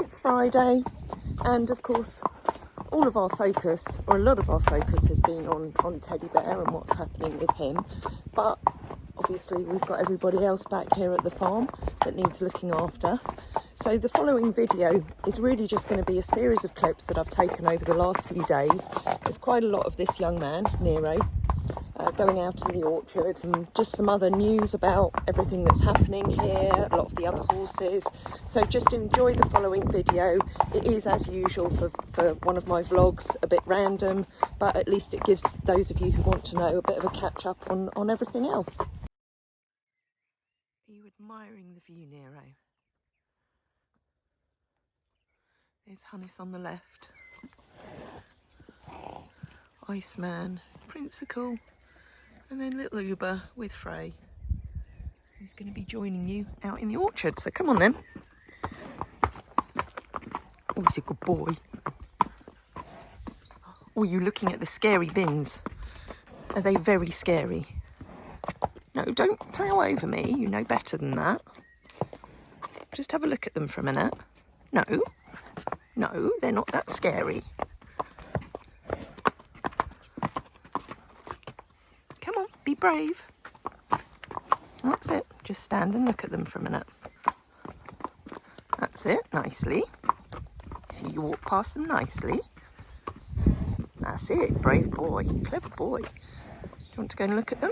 It's Friday, and of course all of our focus, or a lot of our focus, has been on Teddy Bear and what's happening with him, but obviously we've got everybody else back here at the farm that needs looking after. So the following video is really just going to be a series of clips that I've taken over the last few days. There's quite a lot of this young man, Nero, going out in the orchard, and just some other news about everything that's happening here, a lot of the other horses. So just enjoy the following video. It is, as usual, for one of my vlogs, a bit random, but at least it gives those of you who want to know a bit of a catch up on everything else. Are you admiring the view, Nero? There's Hannes on the left, Iceman, Princicle, and then little Uber with Frey, who's going to be joining you out in the orchard. So come on then. Oh, he's a good boy. Oh, are you looking at the scary bins? Are they very scary? No, don't plough over me. You know better than that. Just have a look at them for a minute. No, they're not that scary. Come on, be brave. That's it. Just stand and look at them for a minute. That's it, nicely. See, you walk past them nicely. That's it, brave boy, clever boy. Do you want to go and look at them?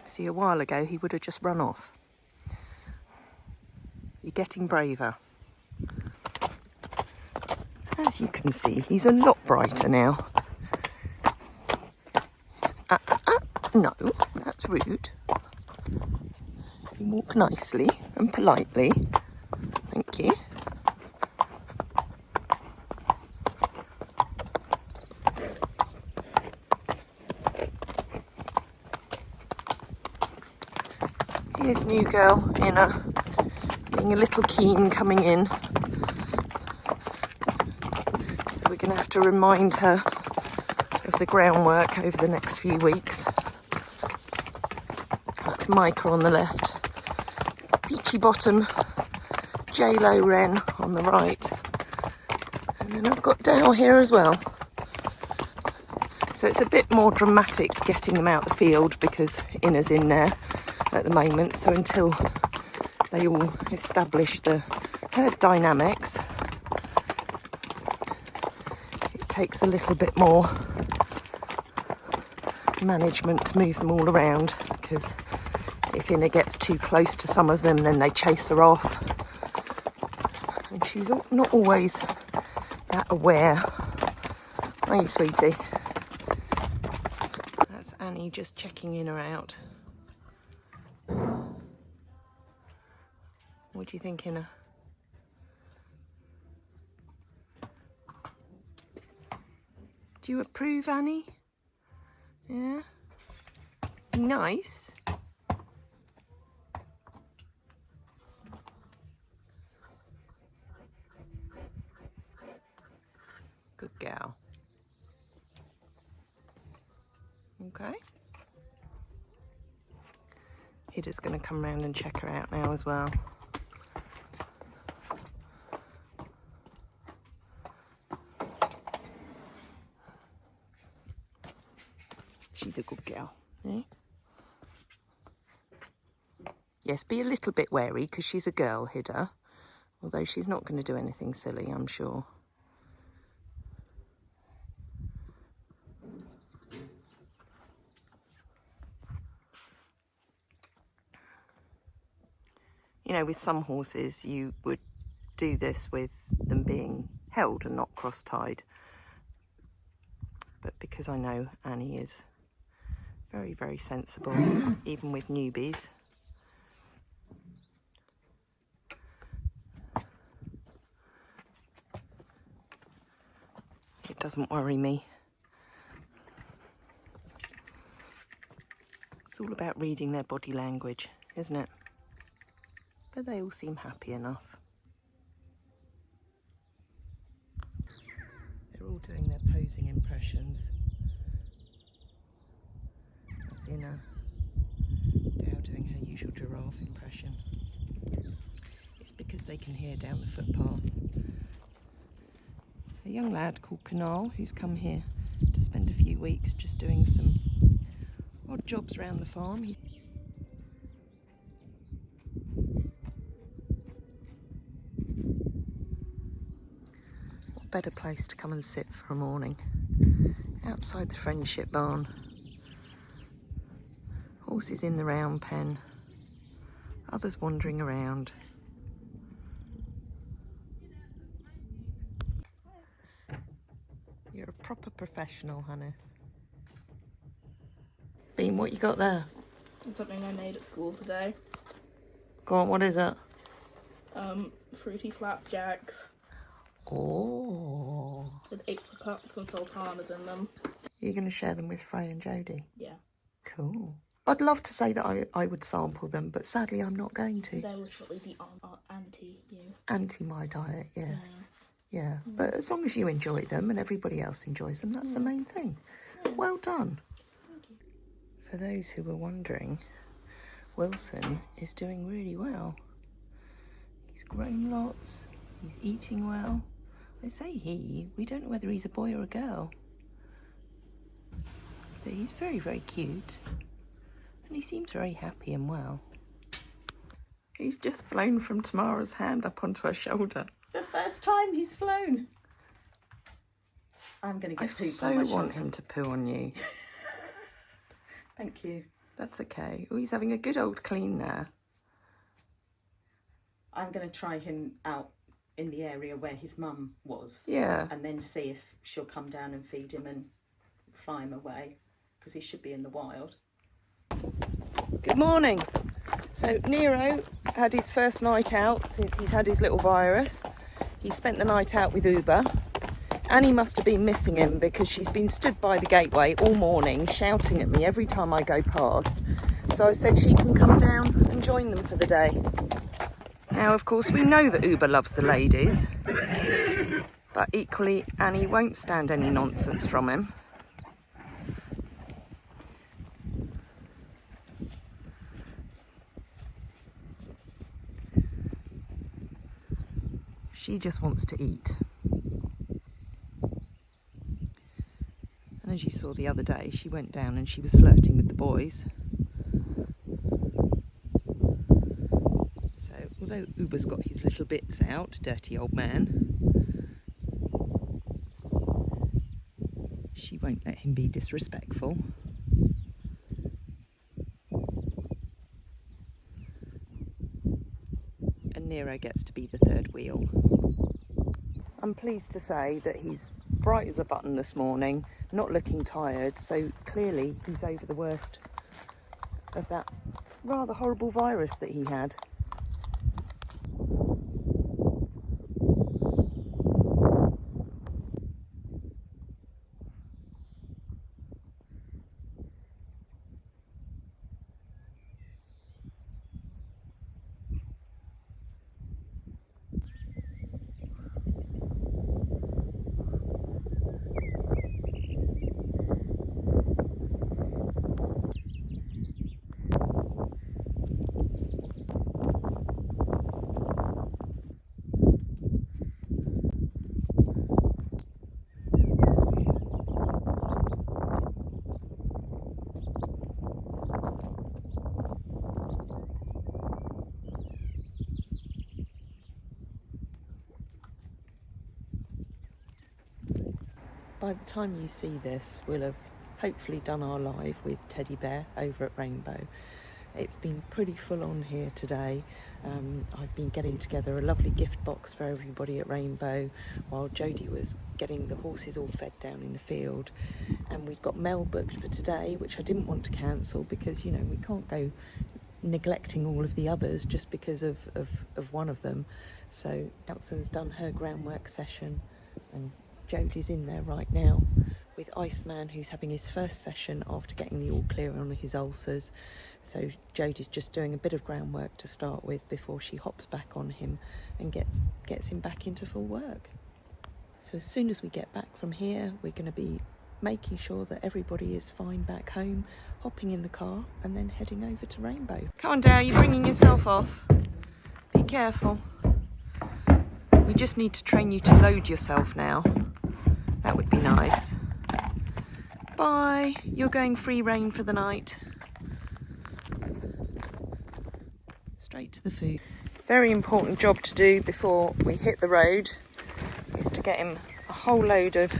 See, a while ago he would have just run off. You're getting braver. As you can see, he's a lot brighter now. No, that's rude. You walk nicely and politely. Thank you. Here's new girl, Inna, being a little keen coming in. So we're going to have to remind her of the groundwork over the next few weeks. That's Micah on the left, Peachy Bottom, J-Lo Wren on the right, and then I've got Dale here as well. So it's a bit more dramatic getting them out the field because Inna's in there at the moment, so until they all establish the herd dynamics, it takes a little bit more management to move them all around, because if Inna gets too close to some of them, then they chase her off, and she's not always that aware. Are you, sweetie? That's Annie just checking Inna out. What do you think, Inna? Do you approve, Annie? Yeah? You nice? Good gal. Okay. Hida's going to come round and check her out now as well. She's a good girl, eh? Yes, be a little bit wary because she's a girl, Hida. Although she's not going to do anything silly, I'm sure. You know, with some horses, you would do this with them being held and not cross-tied. But because I know Annie is very, very sensible, even with newbies, it doesn't worry me. It's all about reading their body language, isn't it? But they all seem happy enough. They're all doing their posing impressions. That's Inna. Dale doing her usual unusual giraffe impression. It's because they can hear down the footpath. A young lad called Canal who's come here to spend a few weeks just doing some odd jobs around the farm. What better place to come and sit for a morning? Outside the Friendship barn. Horses in the round pen. Others wandering around. You're a proper professional, Hannes. Bean, what you got there? Something I made at school today. Go on, what is it? Fruity flapjacks. Oh. With apricots and sultanas in them. You're going to share them with Frey and Jodie? Yeah. Cool. I'd love to say that I would sample them, but sadly I'm not going to. They're literally the anti-you. Anti my diet, yes. Yeah. But as long as you enjoy them and everybody else enjoys them, that's the main thing. Yeah. Well done. Thank you. For those who were wondering, Wilson is doing really well. He's grown lots, he's eating well. I say he, we don't know whether he's a boy or a girl. But he's very, very cute. And he seems very happy and well. He's just flown from Tamara's hand up onto her shoulder. The first time he's flown. I'm going to get poop on my shoulder. I so want him to poo on you. Thank you. That's okay. Oh, he's having a good old clean there. I'm going to try him out in the area where his mum was. Yeah. And then see if she'll come down and feed him and fly him away. Because he should be in the wild. Good morning. So Nero had his first night out since he's had his little virus. He spent the night out with Uber. Annie must have been missing him because she's been stood by the gateway all morning shouting at me every time I go past. So I said she can come down and join them for the day. Now, of course, we know that Uber loves the ladies, but equally Annie won't stand any nonsense from him. She just wants to eat. And as you saw the other day, she went down and she was flirting with the boys. So, although Uber's got his little bits out, dirty old man, she won't let him be disrespectful. And Nero gets to be the third wheel. I'm pleased to say that he's bright as a button this morning, not looking tired, so clearly he's over the worst of that rather horrible virus that he had. By the time you see this, we'll have hopefully done our live with Teddy Bear over at Rainbow. It's been pretty full on here today. I've been getting together a lovely gift box for everybody at Rainbow while Jodie was getting the horses all fed down in the field. And we've got Mel booked for today, which I didn't want to cancel because, you know, we can't go neglecting all of the others just because of one of them. So Nelson's done her groundwork session and Jodie's in there right now with Iceman, who's having his first session after getting the all clear on his ulcers. So Jodie's just doing a bit of groundwork to start with before she hops back on him and gets him back into full work. So as soon as we get back from here, we're going to be making sure that everybody is fine back home. hopping in the car and then heading over to Rainbow. Come on, Dale, you're bringing yourself off. Be careful. We just need to train you to load yourself now. That would be nice. Bye. You're going free rein for the night. Straight to the food. Very important job to do before we hit the road is to get him a whole load of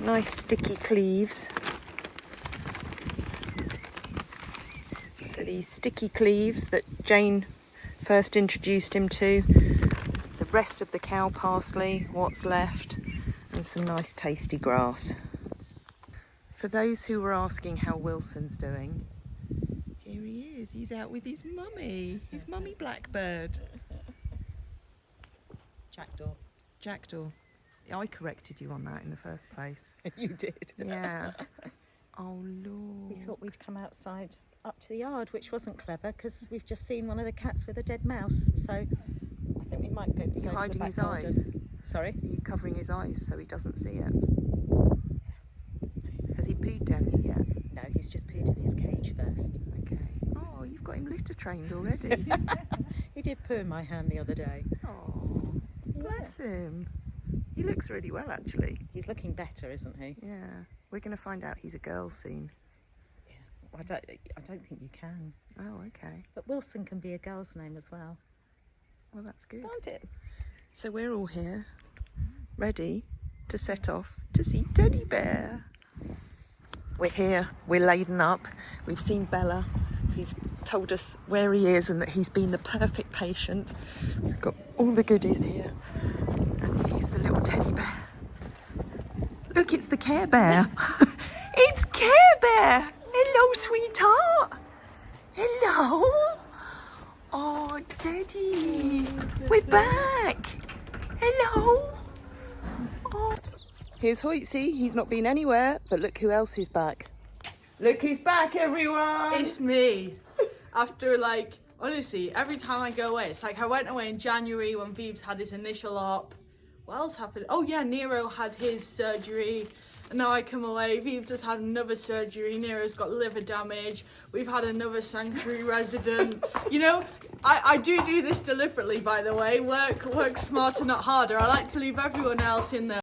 nice sticky cleaves. So these sticky cleaves that Jane first introduced him to, the rest of the cow parsley, what's left, and some nice tasty grass. For those who were asking how Wilson's doing, here he is. He's out with his mummy blackbird. Jackdaw. Jackdaw. I corrected you on that in the first place. You did. Yeah. Oh Lord. We thought we'd come outside up to the yard, which wasn't clever because we've just seen one of the cats with a dead mouse. So I think we might go to the hiding back his garden. eyes? Sorry? Are you covering his eyes so he doesn't see it? Has he pooed down you yet? No, he's just pooed in his cage first. Okay. Oh, you've got him litter trained already. He did poo in my hand the other day. Oh, bless him. He looks really well, actually. He's looking better, isn't he? Yeah. We're going to find out he's a girl soon. I don't think you can. Oh, okay. But Wilson can be a girl's name as well. Well, that's good. Can't it? So we're all here, ready to set off to see Teddy Bear. We're here, we're laden up. We've seen Bella. He's told us where he is and that he's been the perfect patient. We've got all the goodies here. And here's the little teddy bear. Look, it's the Care Bear. It's Care Bear. Hello, sweetheart. Hello. Oh, Teddy. We're back. Hello. Oh. Here's Hoytsy. He's not been anywhere, but look who else is back. Look who's back, everyone. It's me. After honestly, every time I go away, it's like I went away in January when Phoebes had his initial op. What else happened? Oh yeah, Nero had his surgery. And now I come away, Phoebes has had another surgery, Nero's got liver damage, we've had another sanctuary resident. You know, I do this deliberately, by the way. Work smarter, not harder. I like to leave everyone else in there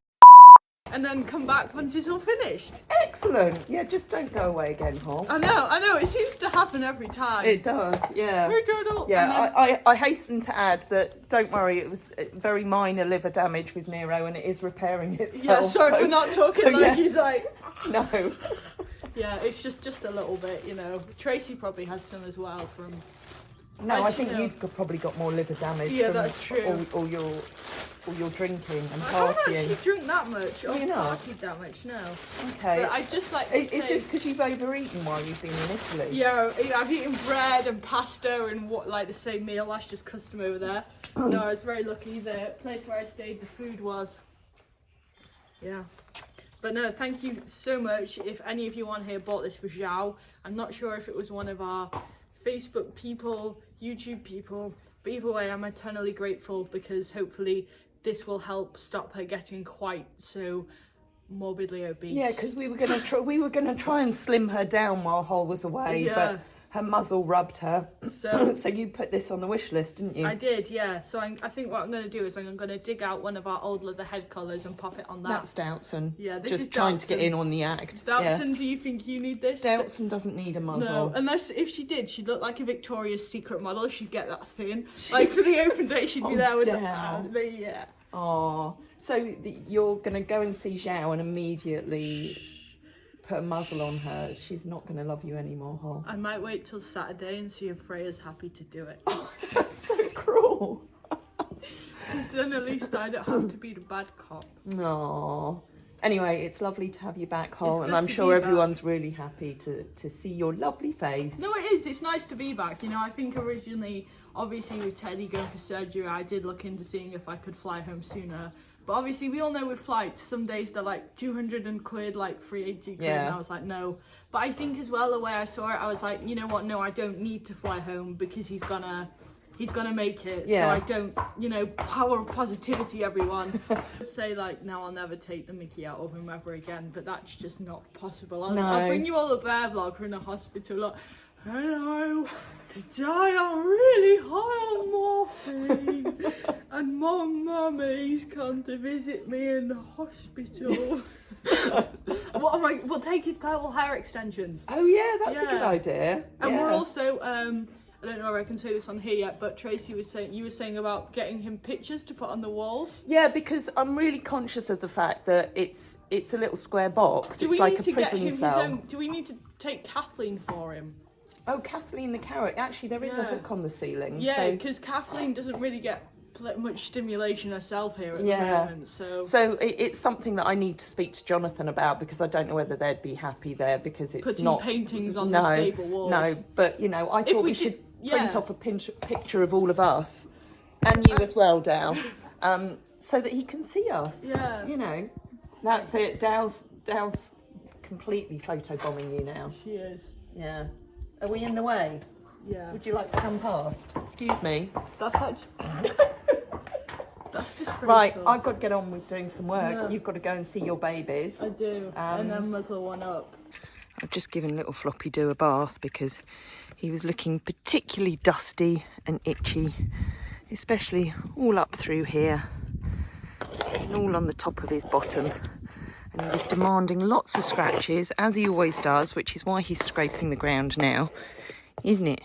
and then come back once it's all finished. Excellent. Yeah, just don't go away again, Hall. I know, it seems to happen every time. It does, yeah. We're doodle. Yeah, And then, I hasten to add that, don't worry, it was very minor liver damage with Nero and it is repairing itself. yeah, sorry, so, we're not talking so, like yeah. he's like... No. Yeah, it's just a little bit, you know. Tracy probably has some as well from... No, I Actually, think no. you've probably got more liver damage Yeah, from that's true. all your drinking and I haven't partying. actually drunk that much or you not? partied that much, no. Okay. But I just like to Is say, this because you've overeaten while you've been in Italy? yeah, I've eaten bread and pasta and what the same meal. That's just custom over there. No, I was very lucky. The place where I stayed, the food was, yeah. But no, thank you so much. If any of you on here bought this for Zhao, I'm not sure if it was one of our Facebook people, YouTube people, but either way, I'm eternally grateful because hopefully this will help stop her getting quite so morbidly obese. Yeah, because we were gonna try and slim her down while Hol was away, Yeah. but her muzzle rubbed her. So So you put this on the wish list, didn't you? I did, yeah. So I think what I'm going to do is I'm going to dig out one of our old leather head collars and pop it on that. That's Doubtson. Yeah, this Just is trying to get Doubtson. in on the act. Doubtson, do you think you need this? Yeah. Doubtson doesn't need a muzzle. No, unless if she did, she'd look like a Victoria's Secret model. She'd get that thin. Like for the open day, she'd be Oh, there with damn. yeah. Oh, so you're going to go and see Zhao and immediately put a muzzle on her. She's not going to love you anymore, Hol. I might wait till Saturday and see if Freya's happy to do it. Oh, that's so cruel. Because then at least I don't have to be the bad cop. No. Anyway, it's lovely to have you back, Hol, It's and good I'm to sure be back. everyone's really happy to see your lovely face. No, it is. It's nice to be back. You know, I think originally, obviously with Teddy going for surgery, I did look into seeing if I could fly home sooner. But obviously, we all know with flights, some days they're like 200 quid, like 380 quid, Yeah. and I was like, no. But I think as well, the way I saw it, I was like, you know what, no, I don't need to fly home because he's gonna he's gonna make it. Yeah. So I don't, you know, power of positivity, everyone. I'd say like, no, I'll never take the mickey out of him ever again, but that's just not possible. I'll bring you all a bear vlog. We're in a hospital. Like, hello, today I'm really high on morphine and my mummy's come to visit me in the hospital. We'll take his purple hair extensions. Oh yeah, that's a good idea. And we're also, I don't know if I can say this on here yet, but Tracy was saying, you were saying about getting him pictures to put on the walls. Yeah, because I'm really conscious of the fact that it's a little square box. Do It's we like need a to get prison him cell. his own, do we need to take Kathleen for him? Oh, Kathleen the carrot. Actually, there is a Yeah. hook on the ceiling. Yeah, so- because Kathleen doesn't really get much stimulation herself here at the Yeah. moment, so it's something that I need to speak to Jonathan about, because I don't know whether they'd be happy there, because it's putting not paintings on the stable walls. No, but you know, I thought we should print yeah. off a picture of all of us and you as well, Dal, so that he can see us. Yeah. You know, that's it. Dal's completely photobombing you now. She is. Yeah. Are we in the way? Yeah. Would you like to come past? Excuse me. That's actually... That's disgraceful. Right, I've got to get on with doing some work. Yeah. You've got to go and see your babies. I do. And then muzzle one up. I've just given little Floppy Doo a bath because he was looking particularly dusty and itchy, especially all up through here and all on the top of his bottom. And he was demanding lots of scratches, as he always does, which is why he's scraping the ground now, isn't it?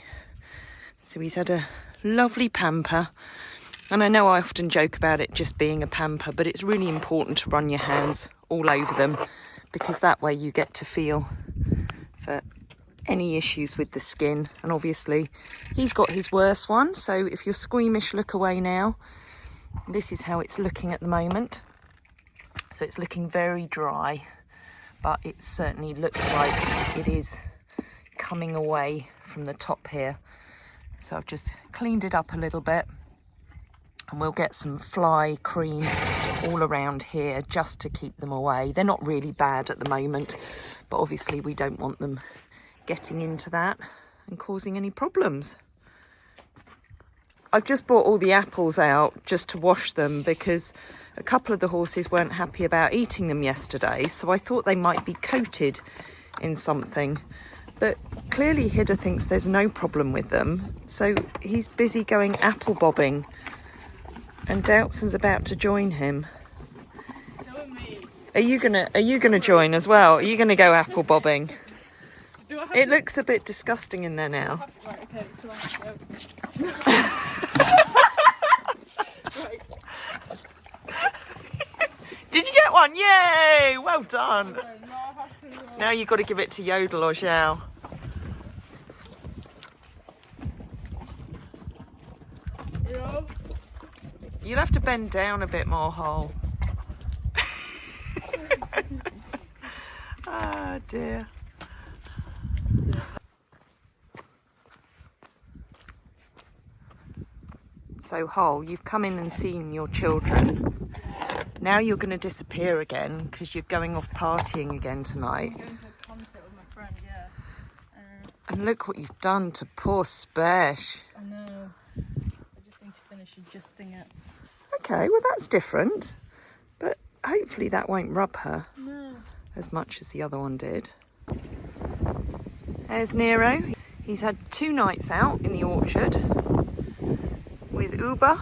So he's had a lovely pamper. And I know I often joke about it just being a pamper, but it's really important to run your hands all over them, because that way you get to feel for any issues with the skin. And obviously he's got his worst one, so if you're squeamish, look away now. This is how it's looking at the moment. So it's looking very dry, but it certainly looks like it is coming away from the top here. So I've just cleaned it up a little bit, and we'll get some fly cream all around here just to keep them away. They're not really bad at the moment, but obviously we don't want them getting into that and causing any problems. I've just brought all the apples out just to wash them, because a couple of the horses weren't happy about eating them yesterday, so I thought they might be coated in something. But clearly Hidda thinks there's no problem with them, so he's busy going apple bobbing. And Doutson's about to join him. So am me. Are you gonna join as well? Are you gonna go apple bobbing? Do I have It to... looks a bit disgusting in there now. Right, okay, so I have to go. Right. Did you get one? Yay! Well done. Okay, now I have to... Now you've got to give it to Yodel or Xiao. You know? You'll have to bend down a bit more, Hole. Ah, dear. So, Hole, you've come in and seen your children. Now you're going to disappear again because you're going off partying again tonight. I'm going to a concert with my friend, yeah. And look what you've done to poor Spesh. I know. I just need to finish adjusting it. Okay, well that's different. But hopefully that won't rub her No. as much as the other one did. There's Nero. He's had 2 nights out in the orchard with Uber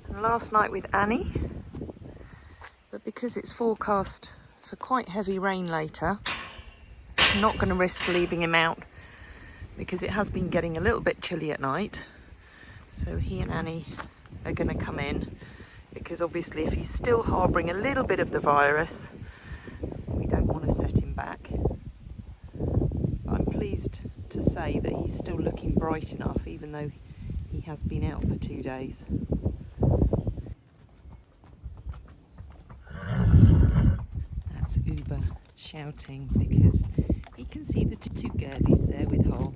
and last night with Annie. But because it's forecast for quite heavy rain later, I'm not going to risk leaving him out because it has been getting a little bit chilly at night. So he and Annie are going to come in, because obviously if he's still harbouring a little bit of the virus, we don't want to set him back. But I'm pleased to say that he's still looking bright enough, even though he has been out for 2 days. That's Uber shouting because he can see the 2 girlies there with Hole.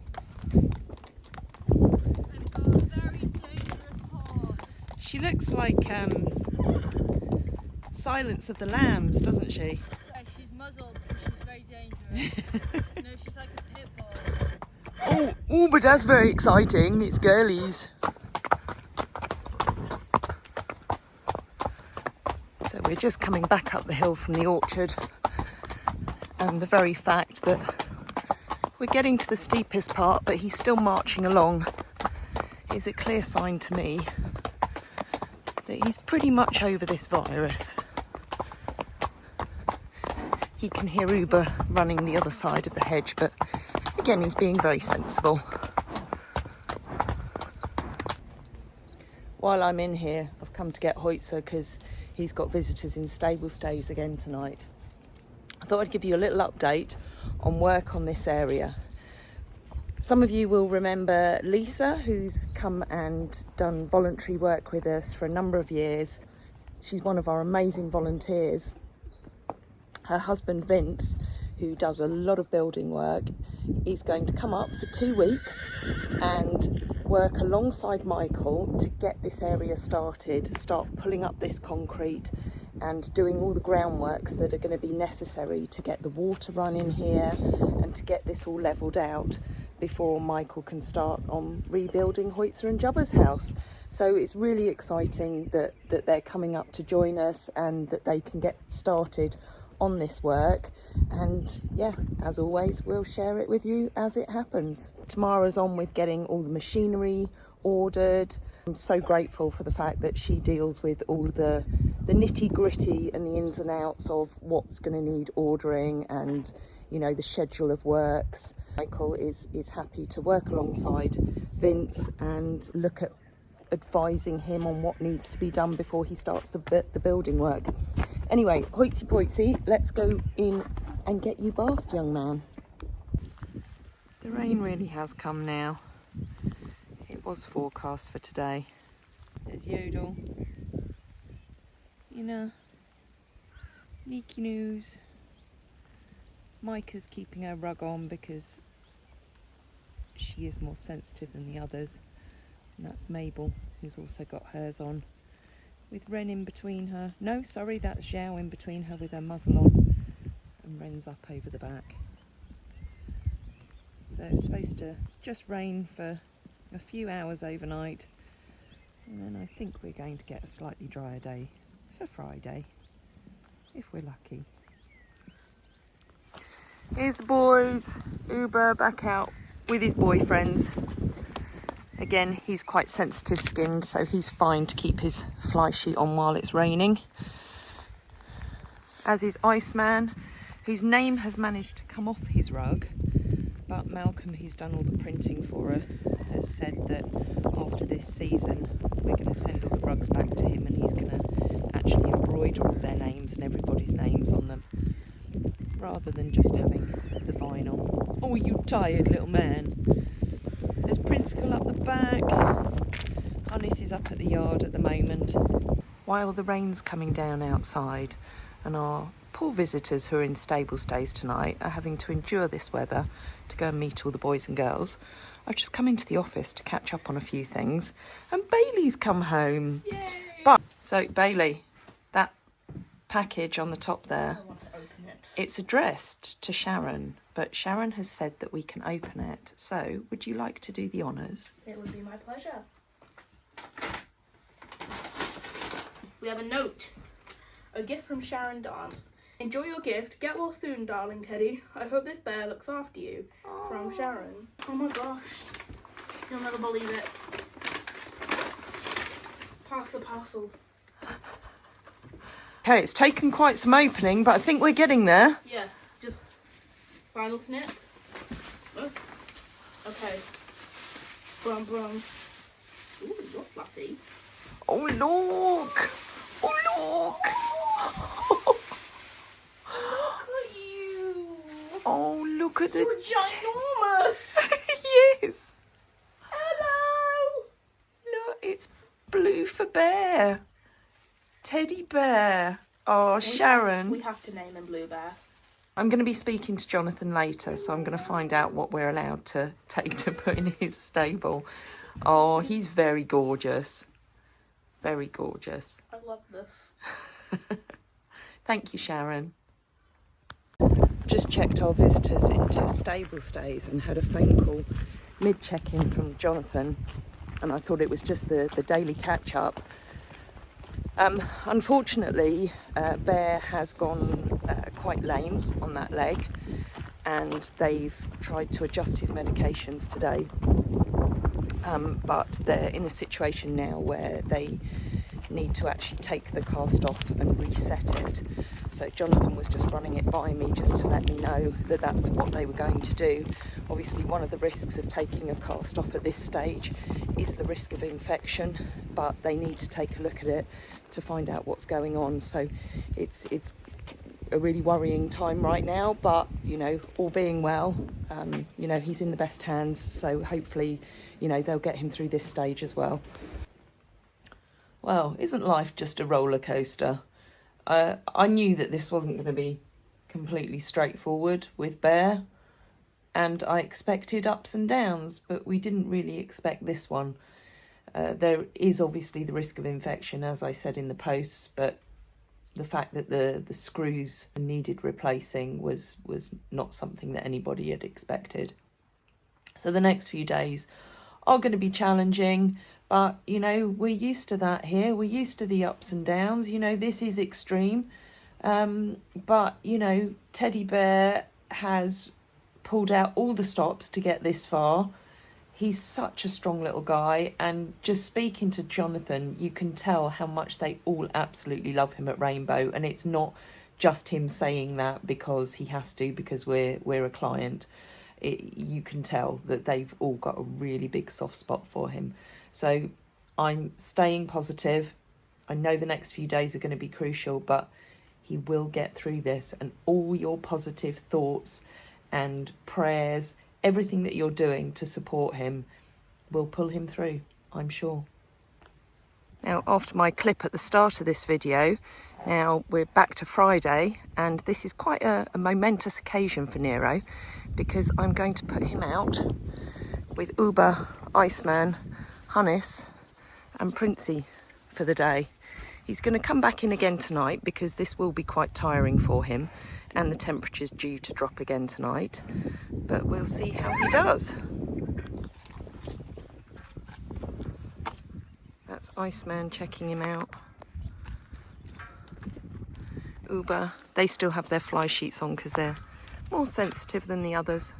Very dangerous horse. She looks like Silence of the Lambs, doesn't she? Yeah, she's muzzled and she's very dangerous. No, she's like a pit bull. Oh, but that's very exciting. It's girlies. So we're just coming back up the hill from the orchard, and the very fact that we're getting to the steepest part, but he's still marching along, is a clear sign to me that he's pretty much over this virus. He can hear Uber running the other side of the hedge, but again, he's being very sensible. While I'm in here, I've come to get Hoitzer because he's got visitors in stable stays again tonight. I thought I'd give you a little update on work on this area. Some of you will remember Lisa, who's come and done voluntary work with us for a number of years. She's one of our amazing volunteers. Her husband Vince, who does a lot of building work, is going to come up for 2 weeks and work alongside Michael to get this area started, start pulling up this concrete and doing all the groundworks that are going to be necessary to get the water run in here and to get this all levelled out before Michael can start on rebuilding Hoitzer and Jubba's house. So it's really exciting that they're coming up to join us and that they can get started on this work, and yeah, as always, we'll share it with you as it happens. Tamara's on with getting all the machinery ordered. I'm so grateful for the fact that she deals with all the nitty gritty and the ins and outs of what's going to need ordering and, you know, the schedule of works. Michael is happy to work alongside Vince and look at advising him on what needs to be done before he starts the building work. Anyway, hoitsy poitsy, let's go in and get you bathed, young man. The rain really has come now. It was forecast for today. There's Yodel. You know, sneaky news. Micah's keeping her rug on because she is more sensitive than the others. And that's Mabel, who's also got hers on, with Ren in between her. No, sorry, that's Zhao in between her with her muzzle on, and Ren's up over the back. So it's supposed to just rain for a few hours overnight, and then I think we're going to get a slightly drier day for Friday, if we're lucky. Here's the boys, Uber back out with his boyfriends. Again, he's quite sensitive skinned, so he's fine to keep his fly sheet on while it's raining. As is Iceman, whose name has managed to come off his rug, but Malcolm, who's done all the printing for us, has said that after this season we're going to send all the rugs back to him and he's going to actually embroider all their names and everybody's names on them, rather than just having the vinyl. Oh, you tired little man. There's Princecle up the back. Hannes is up at the yard at the moment. While the rain's coming down outside and our poor visitors who are in stable stays tonight are having to endure this weather to go and meet all the boys and girls, I've just come into the office to catch up on a few things, and Bailey's come home. Yay! But, so Bailey, that package on the top there, I want to open it. it's addressed to Sharon, but Sharon has said that we can open it. So, would you like to do the honours? It would be my pleasure. We have a note. A gift from Sharon Dance. Enjoy your gift. Get well soon, darling Teddy. I hope this bear looks after you. From Sharon. Oh my gosh. You'll never believe it. Pass the parcel. Okay, it's taken quite some opening, but I think we're getting there. Yes, just final snip. Oh. Okay. Brum brum. Ooh, you're fluffy. Oh, look! Oh, look! Look at you. Oh, look at the... You're ginormous. Yes! Hello. Look, it's blue for bear. Teddy bear. Oh, Sharon. We have to name him Blue Bear. I'm going to be speaking to Jonathan later, so I'm going to find out what we're allowed to take to put in his stable. Oh, he's very gorgeous. Very gorgeous. I love this. Thank you, Sharon. Just checked our visitors into stable stays and had a phone call mid-check-in from Jonathan, and I thought it was just the daily catch-up. Unfortunately, Bear has gone quite lame on that leg, and they've tried to adjust his medications today. But they're in a situation now where they need to actually take the cast off and reset it. So Jonathan was just running it by me just to let me know that that's what they were going to do. Obviously, one of the risks of taking a cast off at this stage is the risk of infection, but they need to take a look at it to find out what's going on. So it's a really worrying time right now, but you know, all being well, you know, he's in the best hands, so hopefully, you know, they'll get him through this stage as well. Well, isn't life just a roller coaster? I knew that this wasn't going to be completely straightforward with Bear, and I expected ups and downs, but we didn't really expect this one. There is obviously the risk of infection, as I said in the posts, but the fact that the screws needed replacing was not something that anybody had expected. So the next few days are going to be challenging, but, you know, we're used to that here. We're used to the ups and downs. You know, this is extreme. But, you know, Teddy Bear has pulled out all the stops to get this far. He's such a strong little guy. And just speaking to Jonathan, you can tell how much they all absolutely love him at Rainbow. And it's not just him saying that because he has to, because we're a client. You can tell that they've all got a really big soft spot for him. So I'm staying positive. I know the next few days are going to be crucial, but he will get through this, and all your positive thoughts and prayers, everything that you're doing to support him will pull him through, I'm sure. Now, after my clip at the start of this video, now we're back to Friday, and this is quite a momentous occasion for Nero, because I'm going to put him out with Uber, Iceman, Hannes and Princey for the day. He's going to come back in again tonight because this will be quite tiring for him, and the temperature's due to drop again tonight, but we'll see how he does. That's Iceman checking him out. Uber, they still have their fly sheets on because they're more sensitive than the others.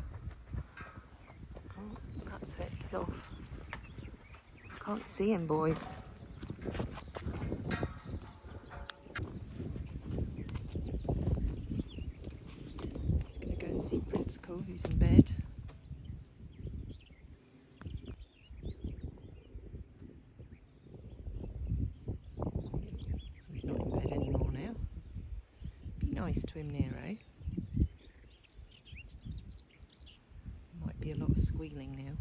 Oh, that's it, he's off. Can't see him, boys. He's going to go and see Principal, who's in bed. He's not in bed anymore now. Be nice to him, Nero. Might be a lot of squealing now.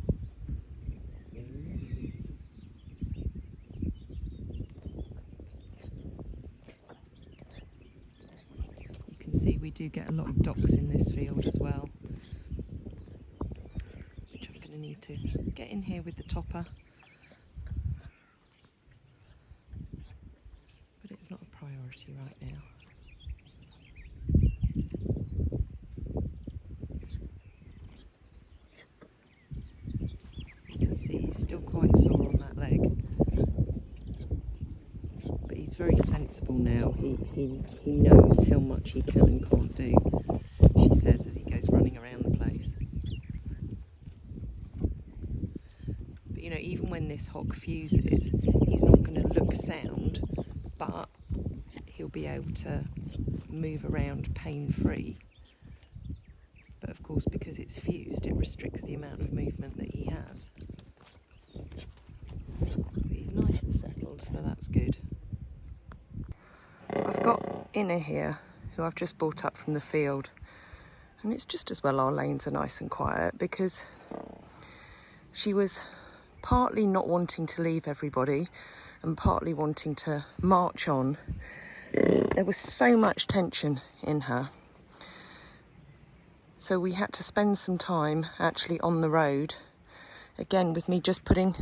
See, we do get a lot of ducks in this field as well, which I'm going to need to get in here with the topper, but it's not a priority right now. You can see he's still quite sore on that leg, but he's very sensible now. He knows how much he can and can't do, she says, as he goes running around the place. But you know, even when this hog fuses, he's not going to look sound, but he'll be able to move around pain-free. But of course, because it's fused, it restricts the amount of movement that he has. But he's nice and settled, so that's good. I've got Inna here, who I've just brought up from the field, and it's just as well our lanes are nice and quiet, because she was partly not wanting to leave everybody and partly wanting to march on. There was so much tension in her, so we had to spend some time actually on the road, again with me just putting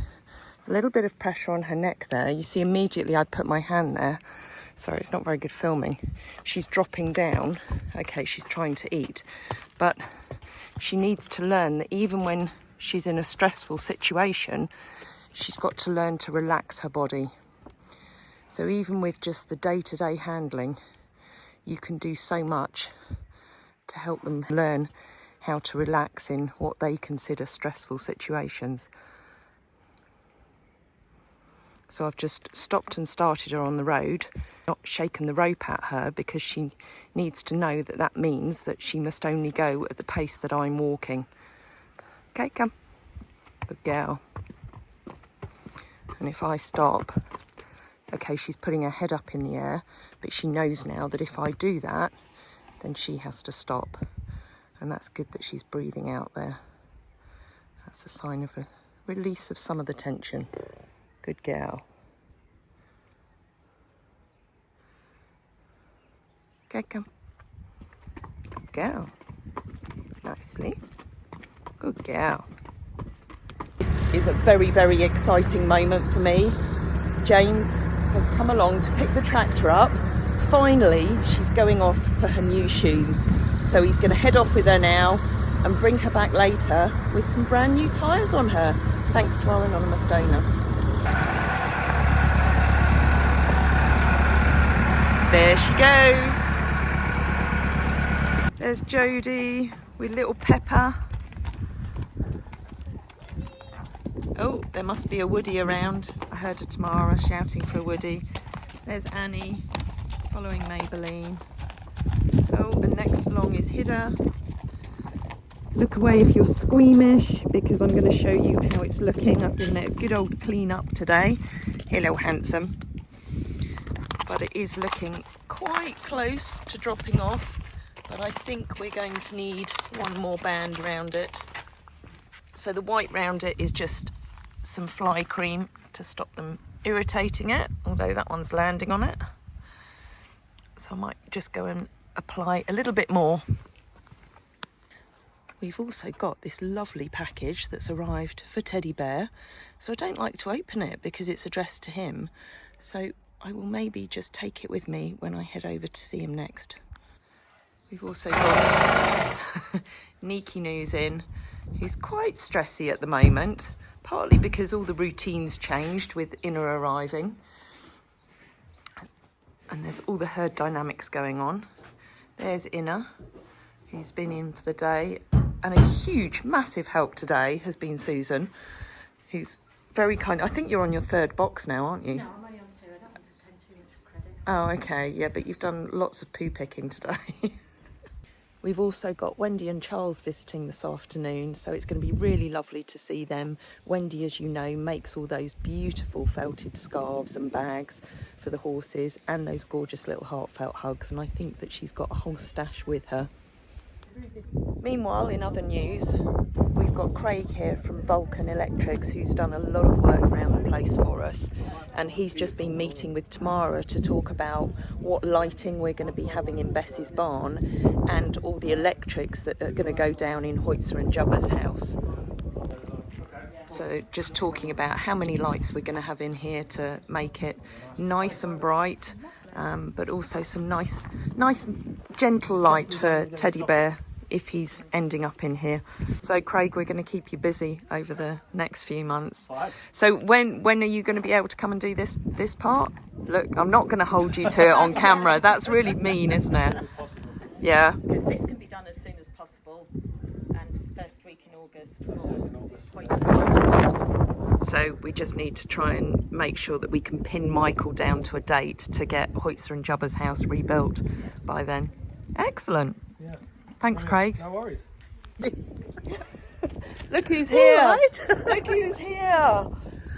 a little bit of pressure on her neck there. You see immediately I put my hand there. Sorry, it's not very good filming. She's dropping down. Okay, she's trying to eat, but she needs to learn that even when she's in a stressful situation, she's got to learn to relax her body. So even with just the day-to-day handling, you can do so much to help them learn how to relax in what they consider stressful situations. So I've just stopped and started her on the road, not shaken the rope at her, because she needs to know that that means that she must only go at the pace that I'm walking. Okay, come. Good girl. And if I stop, okay, she's putting her head up in the air, but she knows now that if I do that, then she has to stop. And that's good that she's breathing out there. That's a sign of a release of some of the tension. Good girl. Okay, come. Good girl. Nicely. Good girl. This is a very, very exciting moment for me. James has come along to pick the tractor up. Finally, she's going off for her new shoes. So he's going to head off with her now and bring her back later with some brand new tyres on her, thanks to our anonymous donor. There she goes. There's Jodie with little Pepper. Oh, there must be a Woody around. I heard a Tamara shouting for a Woody. There's Annie following Maybelline. Oh, and next along is Hida. Look away if you're squeamish, because I'm going to show you how it's looking. I've given it a good old clean up today. Hello, handsome. But it is looking quite close to dropping off, but I think we're going to need one more band around it. So the white round it is just some fly cream to stop them irritating it, although that one's landing on it. So I might just go and apply a little bit more. We've also got this lovely package that's arrived for Teddy Bear. So I don't like to open it because it's addressed to him. So I will maybe just take it with me when I head over to see him next. We've also got Niki News in, who's quite stressy at the moment, partly because all the routines changed with Inna arriving. And there's all the herd dynamics going on. There's Inna, who's been in for the day. And a huge, massive help today has been Susan, who's very kind. I think you're on your third box now, aren't you? No, I'm only on 2. I don't want to claim too much credit. Oh, okay. Yeah, but you've done lots of poo picking today. We've also got Wendy and Charles visiting this afternoon, so it's going to be really lovely to see them. Wendy, as you know, makes all those beautiful felted scarves and bags for the horses and those gorgeous little heartfelt hugs, and I think that she's got a whole stash with her. Meanwhile, in other news, we've got Craig here from Vulcan Electrics, who's done a lot of work around the place for us, and he's just been meeting with Tamara to talk about what lighting we're going to be having in Bess's barn and all the electrics that are going to go down in Hoytzer and Jubba's house. So just talking about how many lights we're going to have in here to make it nice and bright, but also some nice gentle light for Teddy Bear if he's ending up in here. So Craig, we're going to keep you busy over the next few months. So when are you going to be able to come and do this part? Look, I'm not going to hold you to it on camera. That's really mean, isn't it? Yeah. Because this can be done as soon as possible, and first week in August for Hoyt's and Jubba's house. So we just need to try and make sure that we can pin Michael down to a date to get Hoytzer and Jubba's house rebuilt by then. Excellent. Yeah. Thanks, Craig. No worries. Look who's here. Look who's here.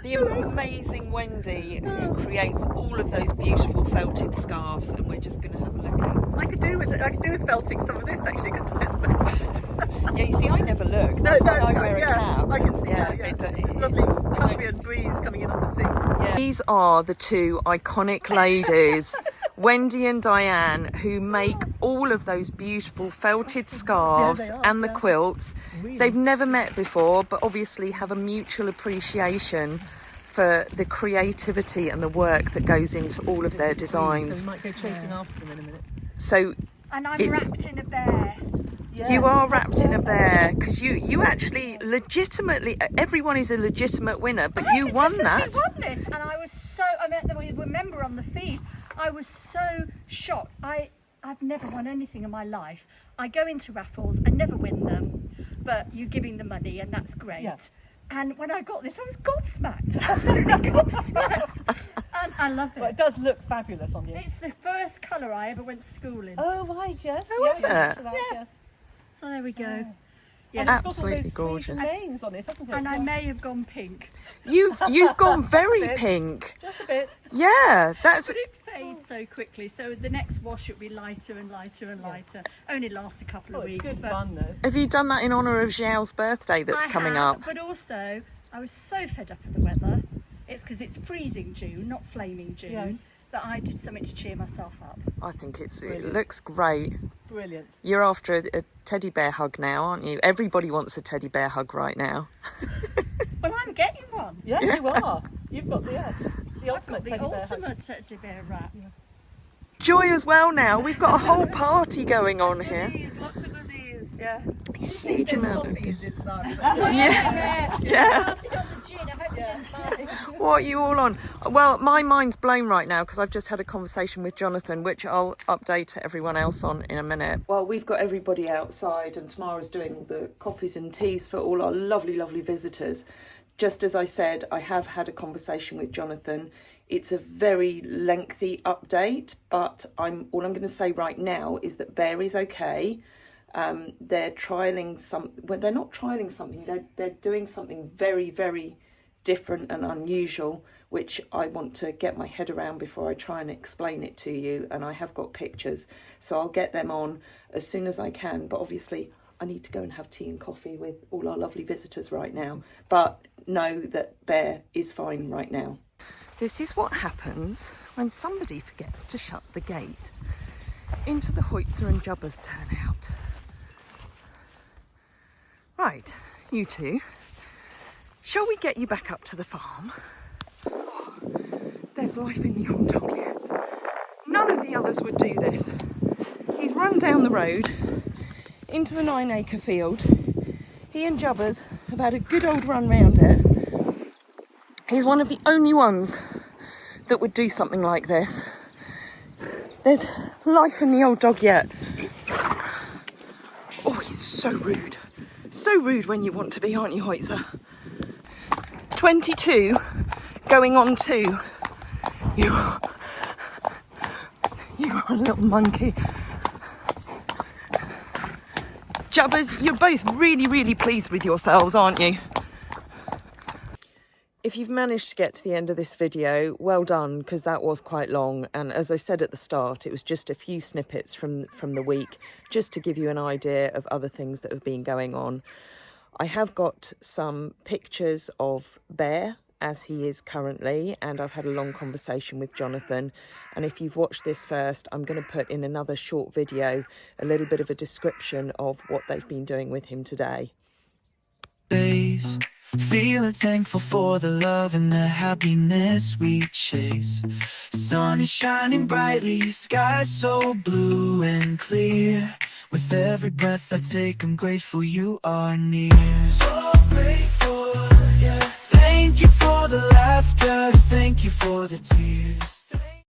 The amazing Wendy, who creates all of those beautiful felted scarves, and we're just going to have a look at. I could do with felting some of this actually, couldn't I? Yeah, you see, I never look. No, That's why I no, wear a yeah, cap. I can see Yeah, that. Yeah, it- it's lovely coffee and breeze coming in off the sea. Yeah. These are the two iconic ladies, Wendy and Diane, who make all of those beautiful felted scarves they are, and the yeah. quilts. Really? They've never met before, but obviously have a mutual appreciation for the creativity and the work that goes into all of their So designs. we might go chasing after them in a minute. So And I'm It's- wrapped in a bear. You are wrapped in a bear because you actually legitimately, everyone is a legitimate winner, but you won that. We won this, and I was so. I mean, remember on the feed, I was so shocked. I've never won anything in my life. I go into raffles, I never win them, but you're giving the money, and that's great. Yeah. And when I got this, I was gobsmacked. Absolutely gobsmacked. And I love it. Well, it does look fabulous on you. It's the first colour I ever went to school in. Oh, right, yes. Oh, is it? Yeah. So there we go. Yeah, Yeah. Absolutely gorgeous. names on it, hasn't it? And I may have gone pink. You've gone very pink. Just a bit. Yeah, that's. But it fades so quickly, so the next wash will be lighter and lighter and lighter. Only last a couple Oh, of it's weeks. good but fun though. Have you done that in honour of Xiao's birthday that's I coming have, up? But also, I was so fed up with the weather. It's because it's freezing June, not flaming June, Yes. that I did something to cheer myself up. I think it Brilliant. looks great. Brilliant. You're after a teddy bear hug now, aren't you? Everybody wants a teddy bear hug right now. Well, I'm getting one. Yeah, you are. You've got the I've ultimate got the teddy bear hug. ultimate teddy bear wrap. Joy as well now. We've got a whole party going on here. Goodies, lots of goodies, yeah. Huge amount of. in this mug. Yeah, yeah. What are you all on? Well, my mind's blown right now because I've just had a conversation with Jonathan, which I'll update everyone else on in a minute. Well, we've got everybody outside and Tamara's doing all the coffees and teas for all our lovely, lovely visitors. Just as I said, I have had a conversation with Jonathan. It's a very lengthy update, but all I'm going to say right now is that Bear is okay. They're trialing well, they're not trialing something. They're doing something very, very different and unusual, which I want to get my head around before I try and explain it to you. And I have got pictures, so I'll get them on as soon as I can. But obviously, I need to go and have tea and coffee with all our lovely visitors right now. But know that Bear is fine right now. This is what happens when somebody forgets to shut the gate. Into the Hoitzer and Jubbers turn out. Right, you two. Shall we get you back up to the farm? Oh, there's life in the old dog yet. None of the others would do this. He's run down the road into the 9-acre field. He and Jubbers have had a good old run round it. He's one of the only ones that would do something like this. There's life in the old dog yet. Oh, he's so rude. So rude when you want to be, aren't you, Hoitzer? 22 going on 2. You are a little monkey. Jubbers, you're both really, really pleased with yourselves, aren't you? If you've managed to get to the end of this video, well done, because that was quite long. And as I said at the start, it was just a few snippets from the week, just to give you an idea of other things that have been going on. I have got some pictures of Bear as he is currently, and I've had a long conversation with Jonathan. And if you've watched this first, I'm going to put in another short video, a little bit of a description of what they've been doing with him today. Feeling thankful for the love and the happiness we chase. Sun is shining brightly, sky so blue and clear. With every breath I take, I'm grateful you are near. So grateful, yeah. Thank you for the laughter, thank you for the tears.